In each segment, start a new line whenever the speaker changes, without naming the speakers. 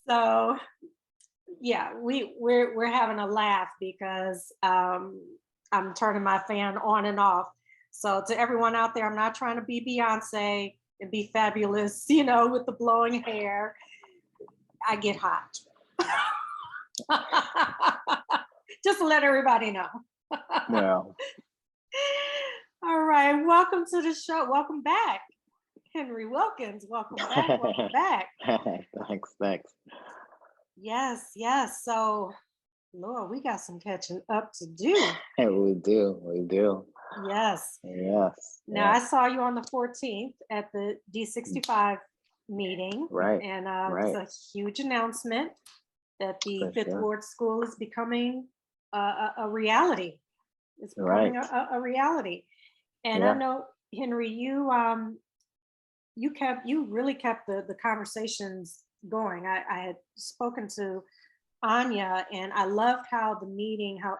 So yeah, we're having a laugh because I'm turning my fan on and off. So to everyone out there, I'm not trying to be Beyonce and be fabulous, with the blowing hair. I get hot. Just to let everybody know.
Yeah.
All right, welcome to the show. Welcome back, Henry Wilkins. Welcome back. Welcome back.
Thanks.
Yes, yes. So, Lord, we got some catching up to do.
Hey, we do.
Yes.
Yes,
Now, I
yes.
saw you on the 14th at the D65 meeting,
Right,
and it was
right,
a huge announcement that the
for
Fifth
sure.
Ward School is becoming a reality. It's becoming
Right.
a reality. And I
Yeah.
know, Henry, you really kept the conversations going. I had spoken to Anya, and I loved how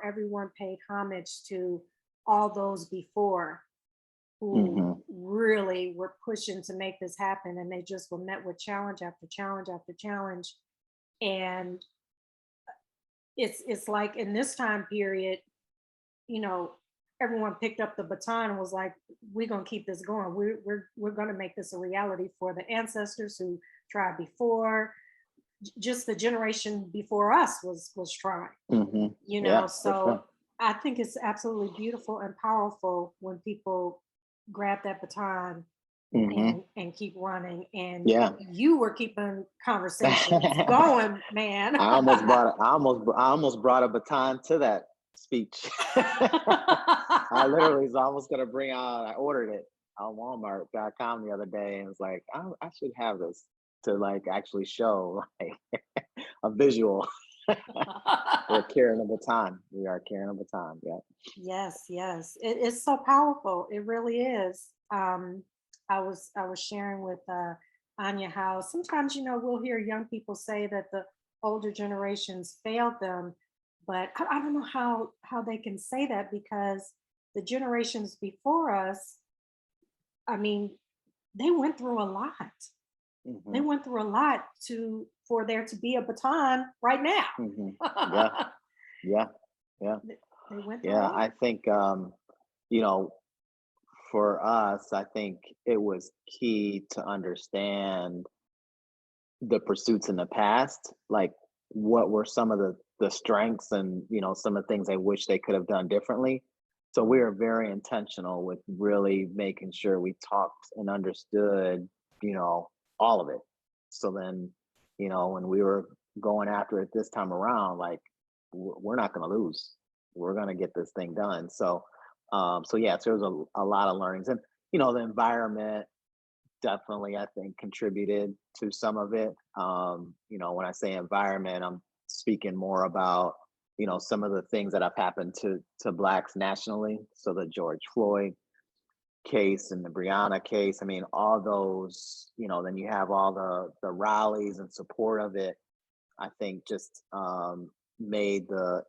everyone paid homage to all those before who
Hmm.
really were pushing to make this happen, and they just were met with challenge after challenge after challenge. And it's like in this time period, you know, everyone picked up the baton and was like, "We're gonna keep this going. We're gonna make this a reality for the ancestors who tried before. Just the generation before us was trying,
Hmm. Yeah, for
So
sure.
I think it's absolutely beautiful and powerful when people grab that baton
Hmm.
and keep running. And
Yeah.
you were keeping conversations
I
going, man.
almost brought a baton to that speech. I literally was almost gonna bring out. I ordered it on Walmart.com the other day, and was like, I should have this to like actually show like a visual. We're carrying a baton. We are carrying a baton. Yeah.
Yes, yes. It's so powerful. It really is. I was sharing with Anya how sometimes we'll hear young people say that the older generations failed them, but I don't know how they can say that because the generations before us, I mean, they went through a lot. They
Hmm.
went through a lot to for there to be a baton right
Hmm. Yeah.
now.
Yeah. Yeah.
They went through a
Yeah.
lot.
I think you know, for us, I think it was key to understand the pursuits in the past, like what were some of the strengths and some of the things I wish they could have done differently. So we
Mm,
are very intentional with really making sure we talked and understood, you know, all of it. So then, when we were going after it this time around, like we're not going to lose. We're going to get this thing done. So yeah, so there was a lot of learnings, and the environment definitely, I think, contributed to some of it. When I say environment, I'm speaking more about, some of the things that have happened to blacks nationally. So the George Floyd case and the Breonna case. I mean, all those, then you have all the rallies and support of it. I think just made the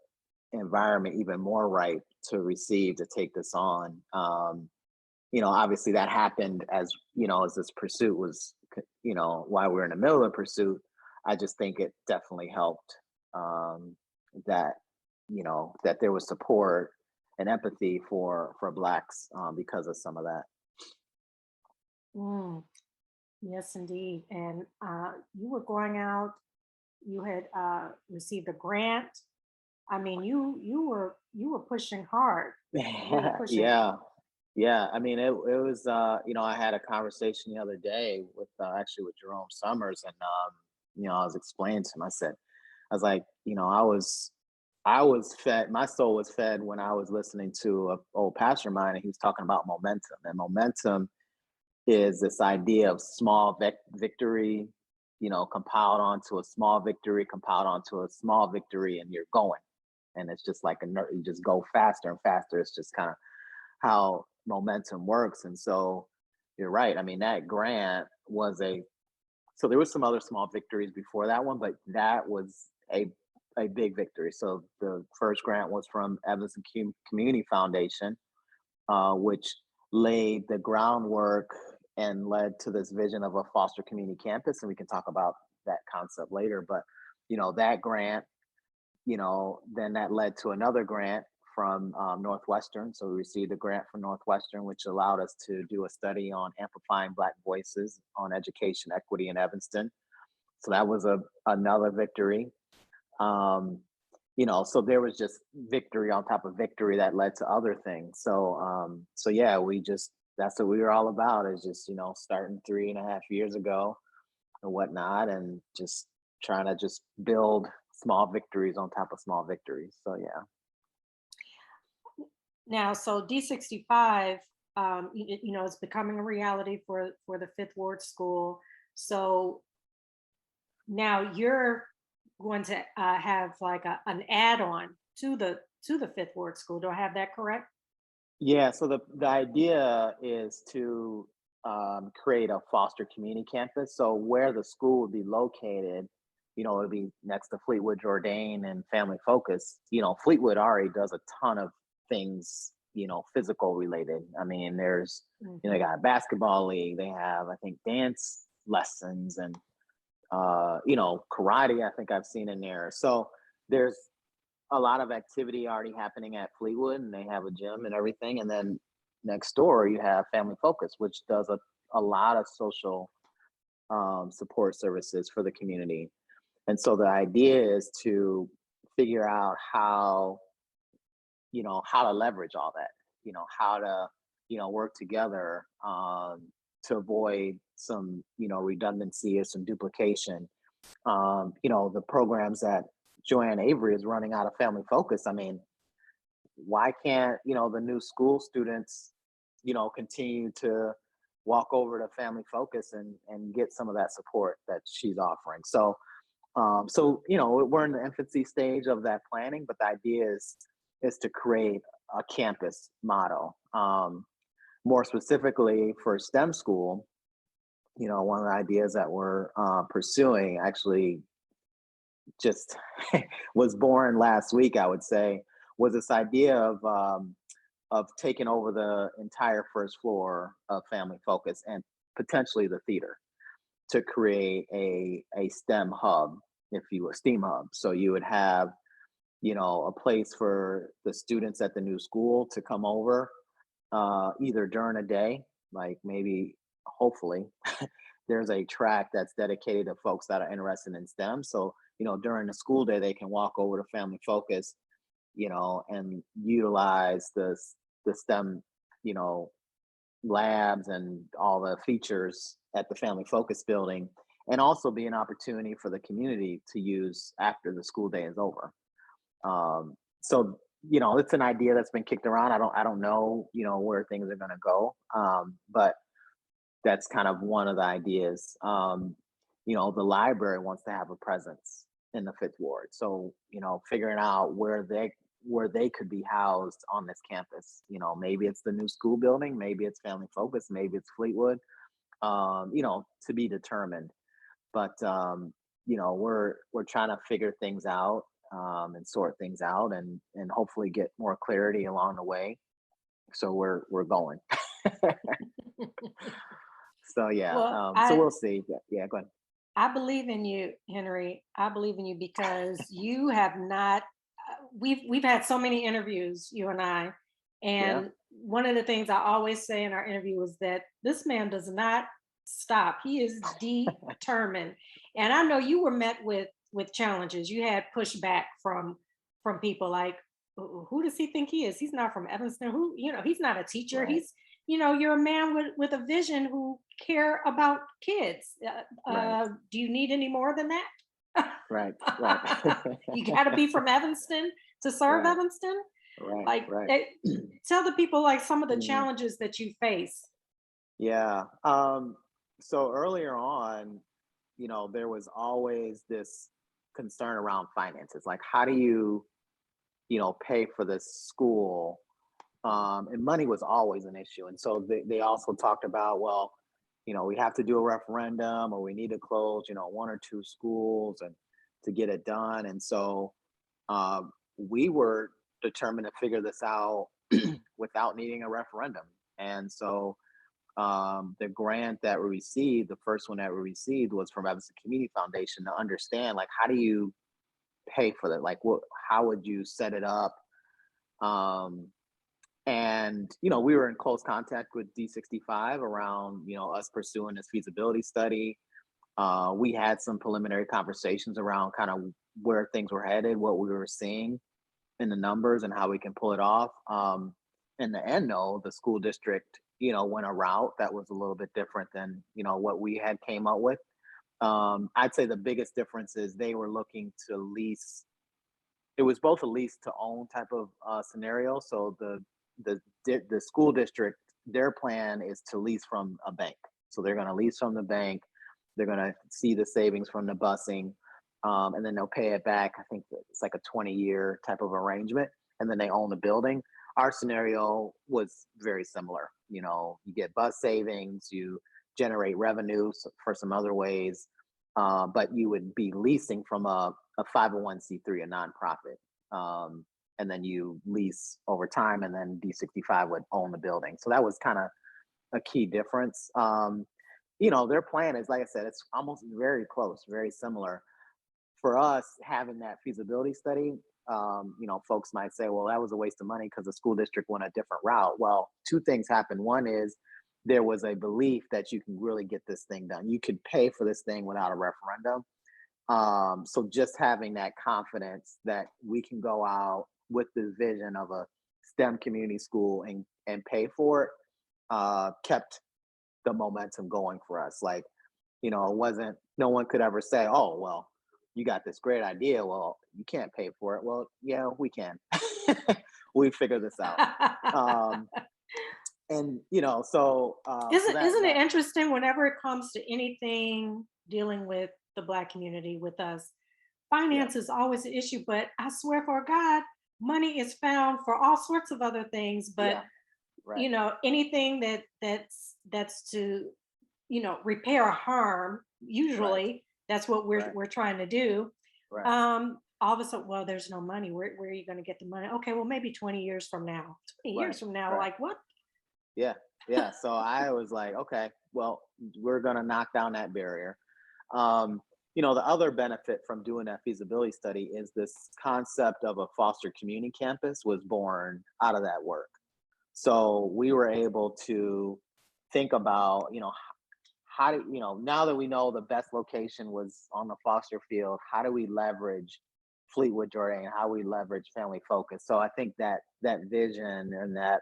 environment even more ripe to receive to take this on. Obviously that happened as this pursuit was, while we are in the middle of the pursuit. I just think it definitely helped um, that, that there was support and empathy for blacks because of some of that.
mm. Yes, indeed. And you were going out. You had received a grant. I mean, you were pushing hard. You were pushing.
Yeah. Yeah, I mean, it was, I had a conversation the other day with actually with Jerome Summers, and I was explaining to him. I was like, I was fed. My soul was fed when I was listening to a old pastor of mine, and he was talking about momentum. And momentum is this idea of small victory, compiled onto a small victory, compiled onto a small victory, and you're going. And it's just like you just go faster and faster. It's just kind of how momentum works. And so you're right. I mean, that grant was so there was some other small victories before that one, but that was a big victory. So the first grant was from Evanston Community Foundation, which laid the groundwork and led to this vision of a foster community campus. And we can talk about that concept later. But, that grant, then that led to another grant from Northwestern. So we received a grant from Northwestern, which allowed us to do a study on amplifying Black voices on education equity in Evanston. So that was another victory. Um, so there was just victory on top of victory that led to other things. So yeah, that's what we were all about, is just, starting 3.5 years ago and whatnot, and just trying to just build small victories on top of small victories. So yeah.
Now, so D65, it's becoming a reality for the Fifth Ward School. So now you're going to have like an add-on to the Fifth Ward School. Do I have that correct?
Yeah, so the idea is to create a foster community campus. So where the school would be located, it'll be next to Fleetwood Jourdain and Family Focus. Fleetwood already does a ton of things, physical related. I mean, they
Mhm.
got a basketball league. They have, I think, dance lessons and karate. I think I've seen in there. So there's a lot of activity already happening at Fleetwood, and they have a gym and everything. And then next door, you have Family Focus, which does a lot of social support services for the community. And so the idea is to figure out how to leverage all that, how to, work together to avoid some, redundancy or some duplication. The programs that Joanne Avery is running out of Family Focus. I mean, why can't, the new school students, continue to walk over to Family Focus and get some of that support that she's offering? So we're in the infancy stage of that planning, but the idea is to create a campus model. More specifically for STEM school, one of the ideas that we're pursuing actually just was born last week, I would say, was this idea of taking over the entire first floor of Family Focus and potentially the theater to create a STEM hub, if you will, STEAM hub. So you would have, a place for the students at the new school to come over, either during a day, like maybe, hopefully, there's a track that's dedicated to folks that are interested in STEM. So, during the school day, they can walk over to Family Focus, and utilize the STEM, you know, labs and all the features at the Family Focus building, and also be an opportunity for the community to use after the school day is over. So it's an idea that's been kicked around. I don't know, where things are going to go, but that's kind of one of the ideas. The library wants to have a presence in the Fifth Ward, so figuring out where they could be housed on this campus. Maybe it's the new school building, maybe it's Family Focus, maybe it's Fleetwood. To be determined. But we're trying to figure things out, and sort things out, and hopefully get more clarity along the way. So we're going. So yeah,
Well,
so we'll see. Yeah, yeah, go ahead.
I believe in you, Henry. I believe in you because you have not. We've had so many interviews, you and I,
Yeah.
and one of the things I always say in our interview is that this man does not stop. He is determined, and I know you were met with challenges. You had pushback from people like, Who does he think he is? He's not from Evanston. He's not a teacher.
Right.
You're a man with a vision who care about kids.
Right.
Do you need any more than that?
Right. Right.
You got to be from Evanston to serve
Right.
Evanston.
Right.
Like,
Right.
tell the people like some of the
Mhm.
challenges that you face.
Yeah. So earlier on, there was always this concern around finances. Like, how do you, pay for this school? And money was always an issue. And so they also talked about, well, we have to do a referendum, or we need to close, one or two schools and to get it done. And so we were determined to figure this out without needing a referendum. And so The grant that we received, the first one that we received was from Evanston Community Foundation to understand like how do you pay for that? Like what how would you set it up? Um, and we were in close contact with D65 around us pursuing this feasibility study. We had some preliminary conversations around kind of where things were headed, what we were seeing in the numbers, and how we can pull it off. In the end, though, the school district, went a route that was a little bit different than what we had came up with. I'd say the biggest difference is they were looking to lease. It was both a lease to own type of scenario. So the school district, their plan is to lease from a bank. So they're going to lease from the bank. They're going to see the savings from the busing, and then they'll pay it back. I think it's like a 20-year type of arrangement, and then they own the building. Our scenario was very similar. You get bus savings, you generate revenues for some other ways, but you would be leasing from a 501c3, a nonprofit. And then you lease over time, and then D65 would own the building. So that was kind of a key difference. Their plan is, like I said, it's almost very close, very similar. For us, having that feasibility study, folks might say, well, that was a waste of money because the school district went a different route. Well, two things happened. One is there was a belief that you can really get this thing done. You could pay for this thing without a referendum. So just having that confidence that we can go out with the vision of a STEM community school and pay for it, kept the momentum going for us. Like, it wasn't, no one could ever say, oh, well, you got this great idea. Well, you can't pay for it. Well, yeah, we can. We figure this out. Um, and so
Isn't it
that
interesting whenever it comes to anything dealing with the Black community with us,
yeah,
finance is always an issue, but I swear for God, money is found for all sorts of other things. But
yeah, right,
anything that's to repair harm,
right,
usually that's what we're
right,
we're trying to do.
right.
All of a sudden, well, there's no money. Where are you going to get the money? Okay, well, maybe 20 years from now. 20
Right,
years from now,
right.
like what?
Yeah, yeah. So I was like, okay, well, we're gonna knock down that barrier. Um, the other benefit from doing that feasibility study is this concept of a foster community campus was born out of that work. So we were able to think about, how do now that we know the best location was on the foster field, how do we leverage Fleetwood Jordan? How we leverage family focus? So I think that vision and that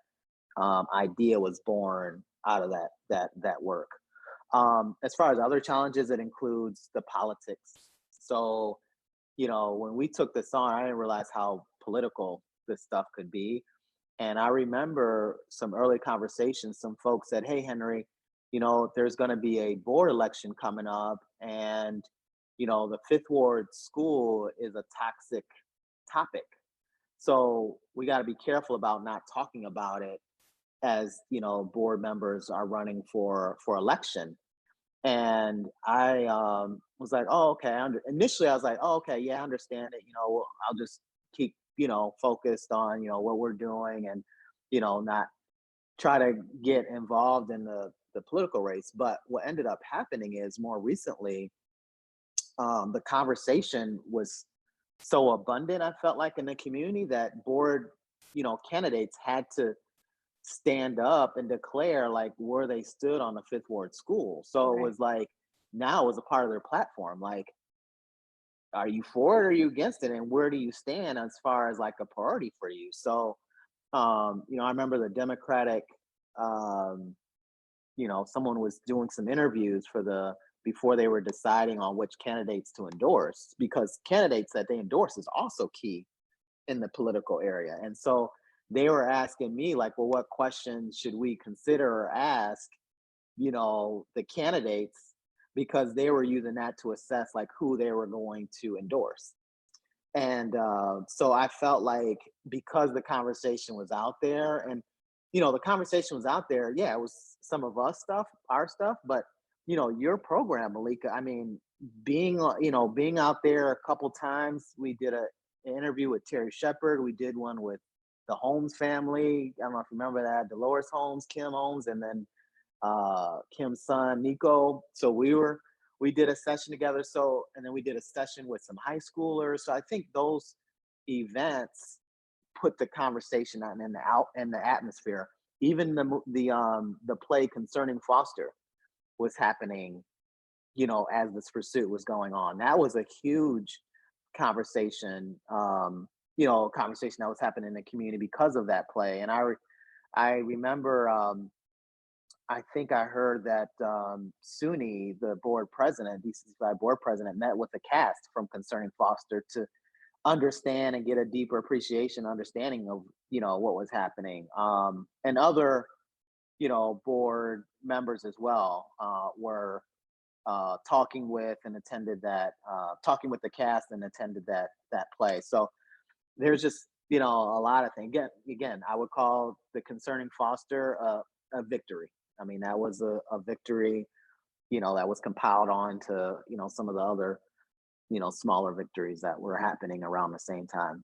idea was born out of that work. As far as other challenges, it includes the politics. So, when we took this on, I didn't realize how political this stuff could be. And I remember some early conversations. Some folks said, "Hey, Henry, there's going to be a board election coming up, and the Fifth Ward school is a toxic topic. So we got to be careful about not talking about it as board members are running for election." And I was like, oh, okay. Initially I was like, oh, okay, yeah, I understand it. I'll just keep focused on what we're doing, and not try to get involved in the political race. But what ended up happening is more recently, the conversation was so abundant, I felt like, in the community, that board candidates had to stand up and declare like where they stood on the Fifth Ward school. So it
Right.
was like now it was a part of their platform. Like, are you for it or are you against it? And where do you stand as far as like a priority for you? So I remember the Democratic, um, someone was doing some interviews for the before they were deciding on which candidates to endorse, because candidates that they endorse is also key in the political area. And so they were asking me like, well, what questions should we consider or ask, the candidates, because they were using that to assess like who they were going to endorse. And so I felt like because the conversation was out there, and the conversation was out there, yeah, it was some of us stuff, our stuff, but your program, Malika, I mean, being out there a couple times. We did an interview with Terry Shepard. We did one with the Holmes family. I don't know if you remember that, Dolores Holmes, Kim Holmes, and then Kim's son Nico. So we did a session together. So and then we did a session with some high schoolers. So I think those events put the conversation out in the atmosphere. Even the play concerning Foster was happening, as this pursuit was going on. That was a huge conversation, conversation that was happening in the community because of that play. And I remember, I think I heard that SUNY, the board president, DCCI board president, met with the cast from Concerning Foster to understand and get a deeper appreciation, understanding of what was happening. And other board members as well were talking with and attended that, talking with the cast and attended that play. So there's just a lot of things. Again, I would call the Concerning Foster a victory. I mean, that was a victory, that was compiled on to some of the other smaller victories that were happening around the same time.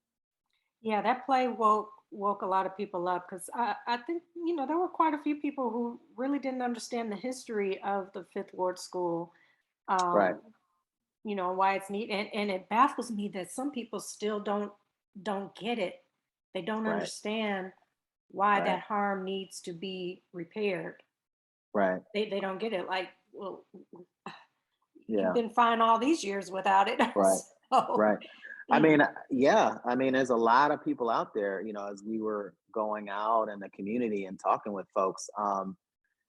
Yeah, that play woke a lot of people up because I think there were quite a few people who really didn't understand the history of the Fifth Ward School,
Right,
um, why it's neat, and it baffles me that some people still don't get it. They don't
right,
understand why
right,
that harm needs to be repaired.
right.
They don't get it. Like, well, you've
Yeah,
been fine all these years without it,
right,
so.
right. I
mm,
mean, yeah, I mean, there's a lot of people out there, as we were going out in the community and talking with folks,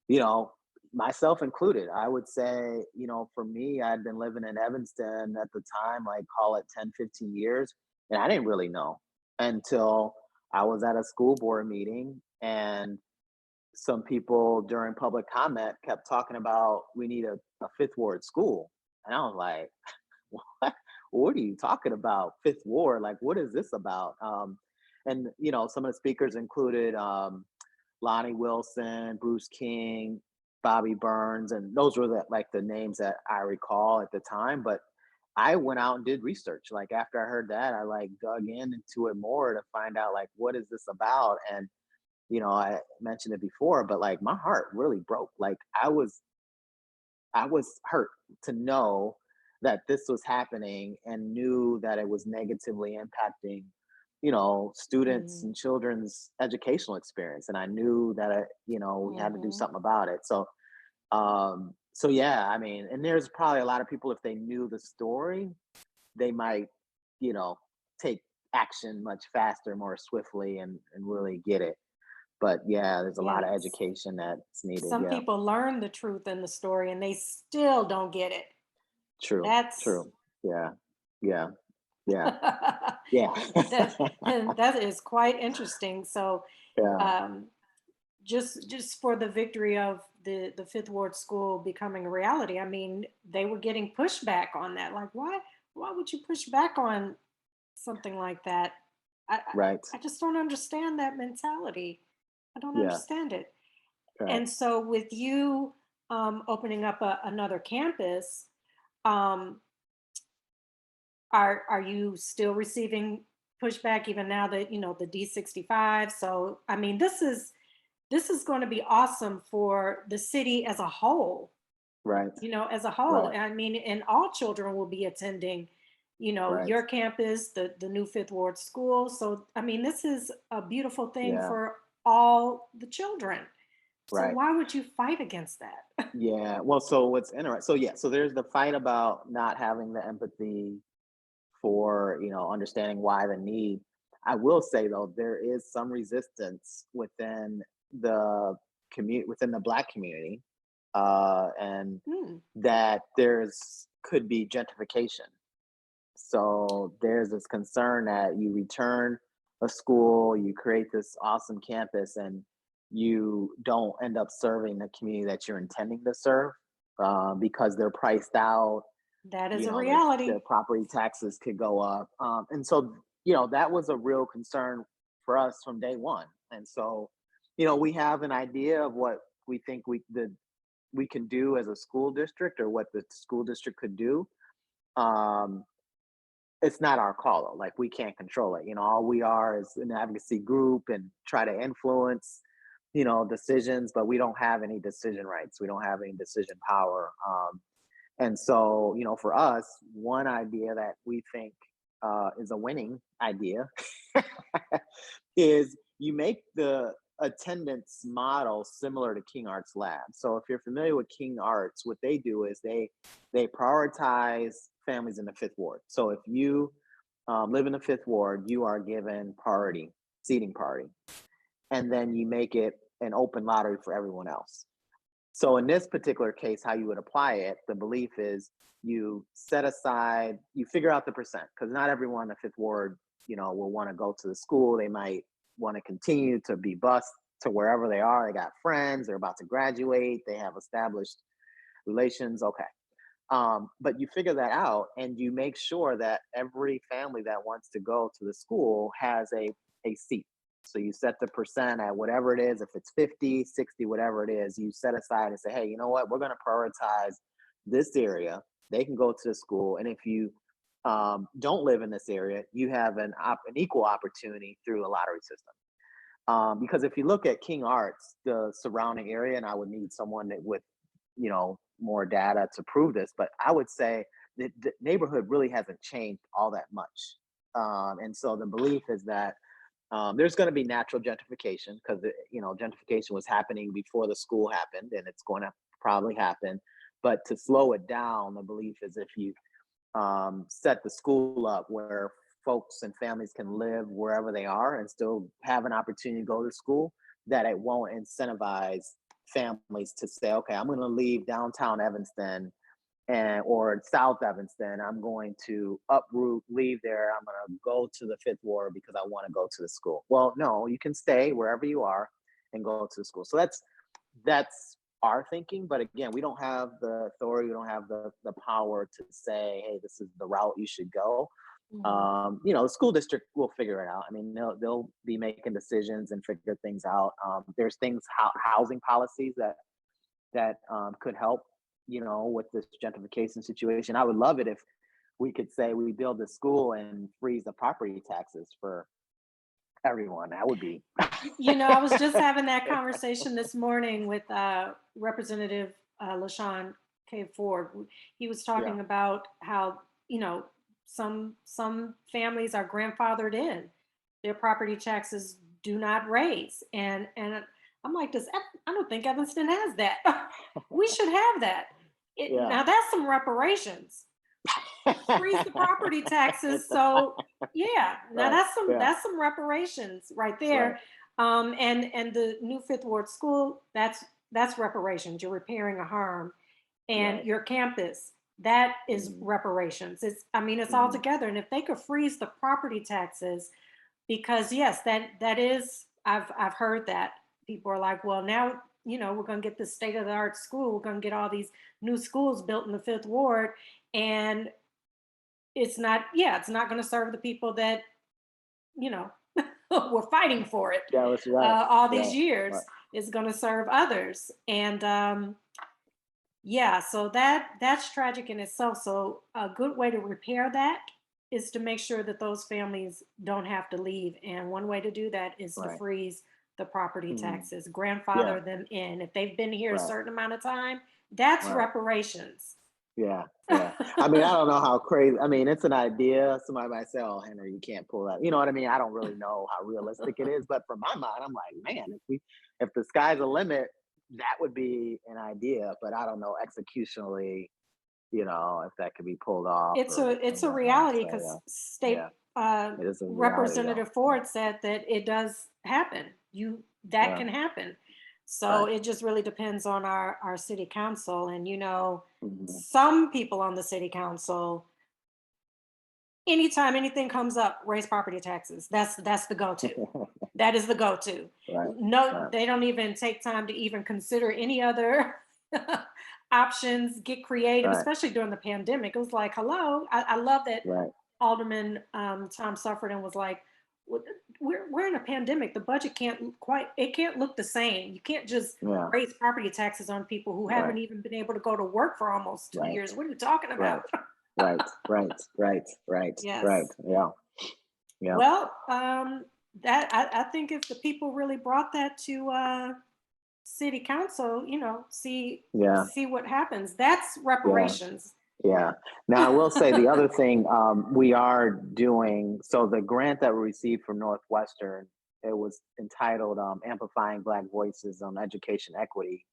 you know, myself included. I would say, for me, I'd been living in Evanston at the time, like call it 10, 15 years, and I didn't really know until I was at a school board meeting and some people during public comment kept talking about we need a fifth ward school. And I was like, what? What are you talking about? Fifth ward? Like, what is this about? And some of the speakers included Lonnie Wilson, Bruce King, Bobby Burns, and those were the names that I recall at the time. But I went out and did research. Like after I heard that, I dug into it more to find out like what is this about. And I mentioned it before, but like my heart really broke. Like I was hurt to know that this was happening and knew that it was negatively impacting, students
mm,
and children's educational experience. And I knew that, we had to do
mhm.
something about it. So yeah, I mean, and there's probably a lot of people, if they knew the story, they might, you know, take action much faster, more swiftly and really get it. But yeah, there's a lot of
Yes.
education that's needed.
Some
Yeah.
people learn the truth in the story and they still don't get it.
True.
That's
True. Yeah. Yeah. Yeah. Yeah.
that that is quite interesting. So,
Yeah.
um, just for the victory of the Fifth Ward School becoming a reality, I mean, they were getting pushback on that. Like, why would you push back on something like that? I I,
Right.
I just don't understand that mentality. I don't
Yeah.
understand it.
Right.
And so, with you opening up another campus, um, are you still receiving pushback even now that the D65? So, I mean, this is going to be awesome for the city as a whole.
Right.
As a whole.
Right.
I mean, and all children will be attending,
Right.
your campus, the new Fifth Ward School. So, I mean, this is a beautiful thing
Yeah.
for all the children. So
Right.
why would you fight against that?
Yeah. Well, so what's interesting? So yeah. So there's the fight about not having the empathy for understanding why the need. I will say though, there is some resistance the within the Black community, and
Hmm.
that there's could be gentrification. So there's this concern that you return a school, you create this awesome campus, and you don't end up serving the community that you're intending to serve, because they're priced out.
That is a
Their
reality.
property taxes could go up, and so that was a real concern for us from day one. And so we have an idea of what we think we can do as a school district, or what the school district could do. Um, it's not our call though. Like we can't control it. All we are is an advocacy group and try to influence. decisions, but we don't have any decision rights. We don't have any decision power. And so, for us, one idea that we think is a winning idea is you make the attendance model similar to King Arts Lab. So if you're familiar with King Arts, what they do is they prioritize families in the Fifth Ward. So if you live in the Fifth Ward, you are given priority, seating priority, and then you make it an open lottery for everyone else. So in this particular case, how you would apply it, the belief is you set aside, you figure out the percent, because not everyone in the Fifth Ward, will want to go to the school. They might want to continue to be bused to wherever they are. They got friends, they're about to graduate, they have established relations. Okay. But you figure that out and you make sure that every family that wants to go to the school has a seat. So you set the percent at whatever it is. If it's 50, 60, whatever it is, you set aside and say, hey, you know what? We're going to prioritize this area. They can go to the school. And if you don't live in this area, you have an equal opportunity through a lottery system. Because if you look at King Arts, the surrounding area, and I would need someone that with, more data to prove this, but I would say that the neighborhood really hasn't changed all that much. And so the belief is that there's going to be natural gentrification because gentrification was happening before the school happened, and it's going to probably happen. But to slow it down, the belief is if you set the school up where folks and families can live wherever they are and still have an opportunity to go to school, that it won't incentivize families to say, okay, I'm going to leave downtown Evanston or South Evanston. I'm going to uproot, leave there. I'm going to go to the Fifth Ward because I want to go to the school. Well, no, you can stay wherever you are and go to the school. So that's our thinking. But again, we don't have the authority. We don't have the power to say, hey, this is the route you should go. The school district will figure it out. I mean, they'll be making decisions and figure things out. There's things, housing policies that could help, with this gentrification situation. I would love it if we could say we build the school and freeze the property taxes for everyone. That would be.
I was just having that conversation this morning with Representative LaShawn K. Ford. He was
Yeah.
talking about how, some families are grandfathered in. Their property taxes do not raise. And I'm like, I don't think Evanston has that. We should have that.
Yeah.
Now that's some reparations. Freeze the property taxes. So yeah, now
Right.
that's some reparations right there. And the new Fifth Ward school, that's reparations. You're repairing a harm. And
Right.
your campus, that is
Mhm.
reparations. It's all
Mhm.
together. And if they could freeze the property taxes, because yes, that is, I've heard that people are like, well, now, we're going to get this state of the art school. We're going to get all these new schools built in the Fifth Ward. And it's not going to serve the people that, you know, were fighting for it
That was right.
all these
Right.
years.
Right.
It's going to serve others. And yeah, so that's tragic in itself. So a good way to repair that is to make sure that those families don't have to leave. And one way to do that is to
Right.
freeze the property
Mhm.
taxes,
Yeah.
grandfather them in. If they've been here a
Right.
certain amount of time, that's
Right.
reparations.
Yeah, yeah. I mean, I don't know how crazy. I mean, it's an idea. Somebody might say, "Oh, Henry, you can't pull that." You know what I mean? I don't really know how realistic it is, but from my mind, I'm like, man, if the sky's the limit, that would be an idea. But I don't know executionally, if that could be pulled off
It's
or
a
whatnot.
reality
So
because
yeah,
state
it is a reality though.
Representative Ford said that it does happen. That
Yeah,
can happen. So
right.
it just really depends on our city council. And
Hmm.
some people on the city council, anytime anything comes up, raise property taxes. That's the go-to. That is the go-to.
Right,
No,
right,
they don't even take time to even consider any other options, get creative,
right,
especially during the pandemic. It was like, hello. I love that
right.
Alderman Tom Suffredin was like, "Well, we're in a pandemic. The budget it can't look the same. You can't just
Yeah,
raise property taxes on people who haven't
right,
even been able to go to work for almost 2
right,
years. What are you talking about?"
right, right, right, right, right, right.
Yes.
Yeah, yeah.
Well, that I think if the people really brought that to city council,
Yeah,
see what happens. That's
yeah.
reparations.
Yeah. Now, I will say the other thing we are doing. So the grant that we received from Northwestern, it was entitled "Amplifying Black Voices on Education Equity."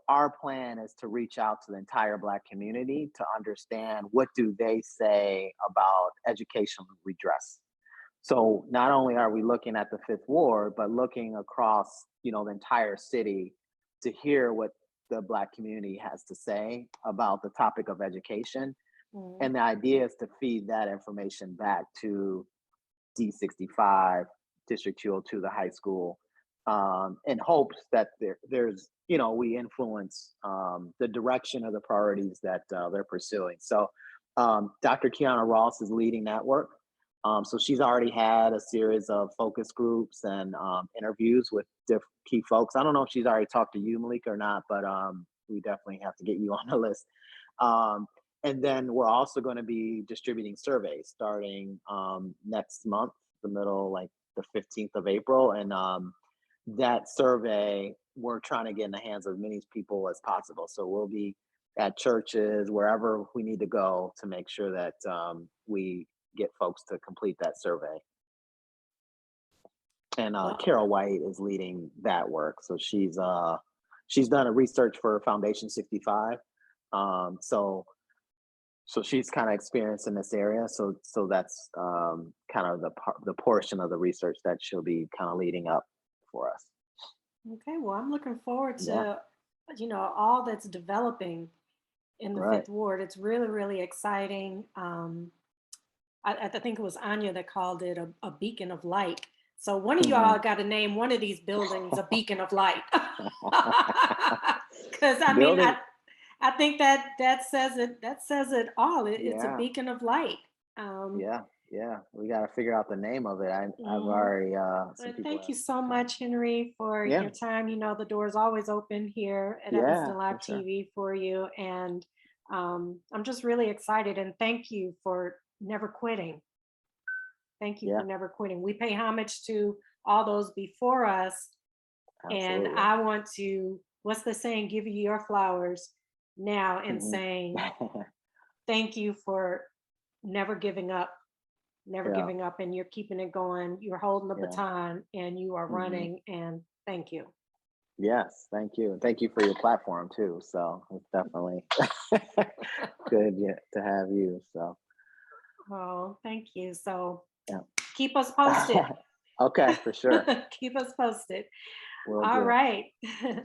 Our plan is to reach out to the entire Black community to understand what do they say about educational redress. So not only are we looking at the Fifth Ward, but looking across, the entire city to hear what the Black community has to say about the topic of education.
Mm.
And the idea is to feed that information back to D65, District 202, the high school, in hopes that we influence the direction of the priorities that they're pursuing. So Dr. Kiana Ross is leading that work. So she's already had a series of focus groups and interviews with key folks. I don't know if she's already talked to you, Malika, or not, but we definitely have to get you on the list. Um, and then we're also going to be distributing surveys starting next month, the middle, like the 15th of April. And that survey, we're trying to get in the hands of as many people as possible. So we'll be at churches, wherever we need to go to make sure that we get folks to complete that survey. And
Well,
Carol White is leading that work. So she's done a research for Foundation 65. So she's kind of experienced in this area. So that's kind of the portion of the research that she'll be kind of leading up for us.
okay. Well, I'm looking forward
Yeah.
to, all that's developing in the
Right.
Fifth Ward. It's really, really exciting. I think it was Anya that called it a beacon of light. So one of
Hmm.
y'all got to name one of these buildings a beacon of light. Because I mean,
Building.
I think that says it. That says it all. It's a
Yeah.
beacon of light. Um,
Yeah. Yeah. We got to figure out the name of it. I've
mhm.
already some
But
people
thank
have
you so
kind of.
much, Henry, for
Yeah.
your time. The door is always open here at
Yeah.
Evanston Live
For sure.
TV for you, and I'm just really excited. And thank you for never quitting. Thank you for
Yeah.
never quitting. We pay homage to all those before us, and
Absolutely.
I want to, what's the saying, give you your flowers now in
Hmm.
saying thank you for never giving up, never
Yeah.
giving up, and you're keeping it going. You're holding the
Yeah.
baton and you are
Hmm.
running, and thank you.
Yes, thank you. Thank you for your platform too. So it's definitely good, yeah, to have you. So
Oh, thank you. So
yeah.
keep us posted.
Okay, for sure.
Keep us posted.
Will
All
do.
right.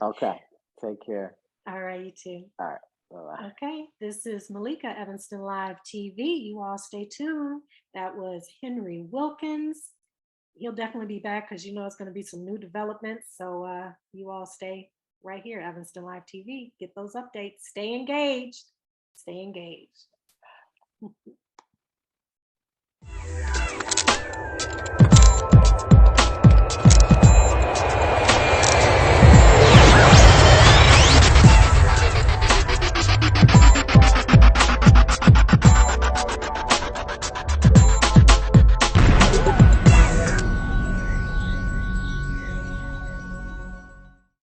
Okay. Take care.
All right, you too.
All right. Bye bye.
Okay, this is Malika, Evanston Live TV. You all stay tuned. That was Henry Wilkins. He'll definitely be back because it's going to be some new developments. So you all stay right here, Evanston Live TV. Get those updates. Stay engaged. Stay engaged.